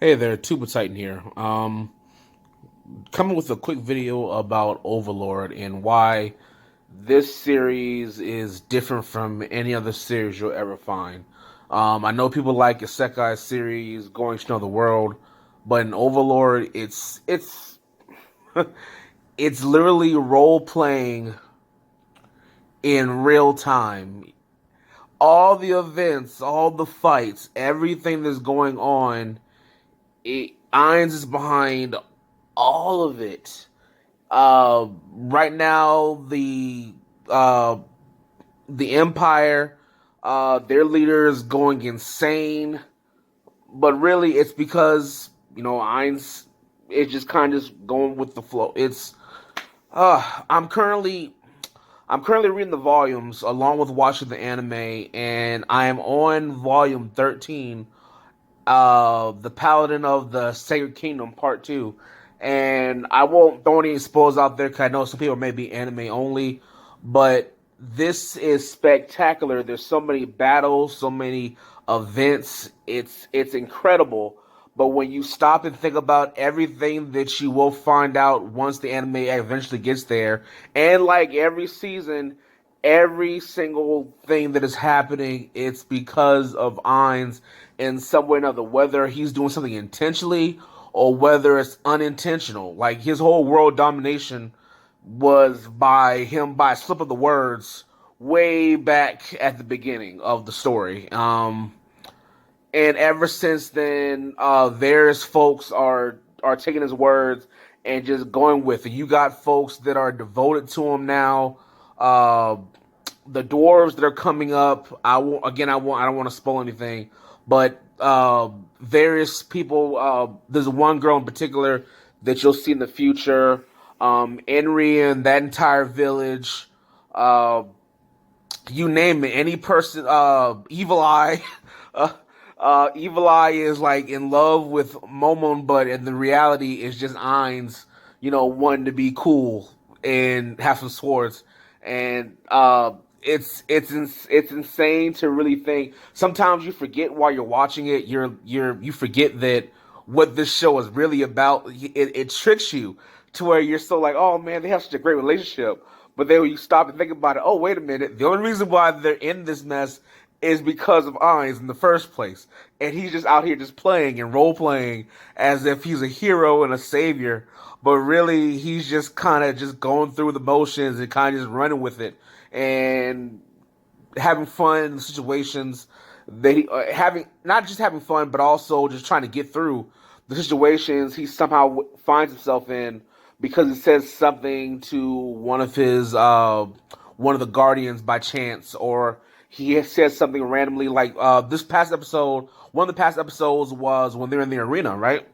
Hey there, Tuba Titan here. Coming with a quick video about Overlord and why this series is different from any other series you'll ever find. I know people like Isekai series, Going to Know the World, but in Overlord, it's literally role playing in real time. All the events, all the fights, everything that's going on, Irons is behind all of it. Right now, uh, the Empire, their leader is going insane, but really, it's because Ainz is just kind of just going with the flow. It's uh, I'm currently I'm currently reading the volumes along with watching the anime, and I am on volume 13, the Paladin of the Sacred Kingdom Part 2. And I won't throw any spoilers out there because I know some people may be anime only, but this is spectacular. There's so many battles, so many events. It's incredible. But when you stop and think about everything that you will find out once the anime eventually gets there, and like every season, every single thing that is happening, it's because of Ainz in some way or another, whether he's doing something intentionally or whether it's unintentional. Like his whole world domination was by him by a slip of the words way back at the beginning of the story. And ever since then, various folks are taking his words and just going with it. You got folks that are devoted to him now. The dwarves that are coming up. I don't want to spoil anything, but various people. There's one girl in particular that you'll see in the future. Enri and that entire village. Uh, you name it, any person, Evil Eye, uh, Evil Eye is like in love with Momon, but in the reality, it's just Ainz, wanting to be cool and have some swords, and it's insane to really think. Sometimes you forget while you're watching it, you forget that what this show is really about. It tricks you to where you're so like, oh man, they have such a great relationship. But then when you stop and think about it, oh wait a minute, the only reason why they're in this mess is because of Ainz in the first place, and he's just out here just playing and role playing as if he's a hero and a savior, but really he's just kind of just going through the motions and kind of just running with it and having fun in the situations that having not just having fun, but also just trying to get through the situations he somehow finds himself in because he says something to one of the guardians by chance, or he says something randomly like this past episode. One of the past episodes was when they're in the arena, right?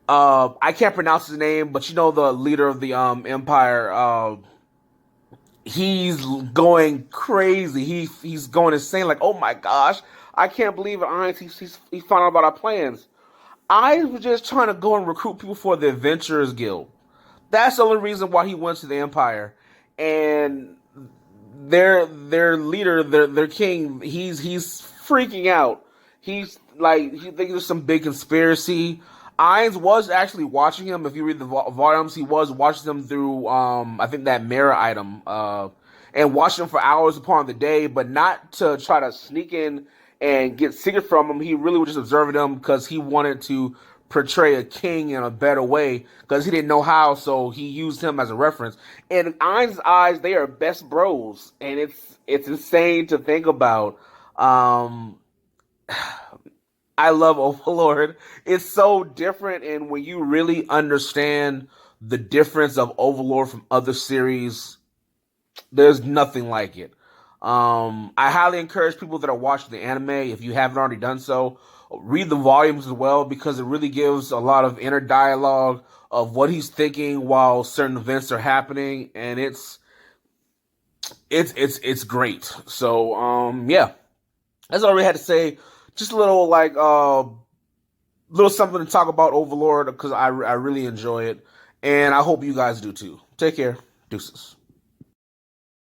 I can't pronounce his name, but you know the leader of the Empire. He's going crazy. He's going insane. Like, oh my gosh, I can't believe it. Honestly, he found out about our plans. I was just trying to go and recruit people for the Adventurers Guild. That's the only reason why he went to the Empire. And their leader, their king, he's freaking out. He's like he thinks there's some big conspiracy. Ainz was actually watching him. If you read the volumes, he was watching them through I think that mirror item, and watching him for hours upon the day, but not to try to sneak in and get secret from him. He really was just observing them because he wanted to portray a king in a better way because he didn't know how, so he used him as a reference. And in Ainz's eyes, they are best bros, and it's insane to think about. Um, I love Overlord. It's so different, and when you really understand the difference of Overlord from other series, there's nothing like it. I highly encourage people that are watching the anime, if you haven't already done so, read the volumes as well because it really gives a lot of inner dialogue of what he's thinking while certain events are happening, and it's great. So yeah, that's all I really had to say. Just a little like little something to talk about Overlord because I really enjoy it, and I hope you guys do too. Take care, deuces.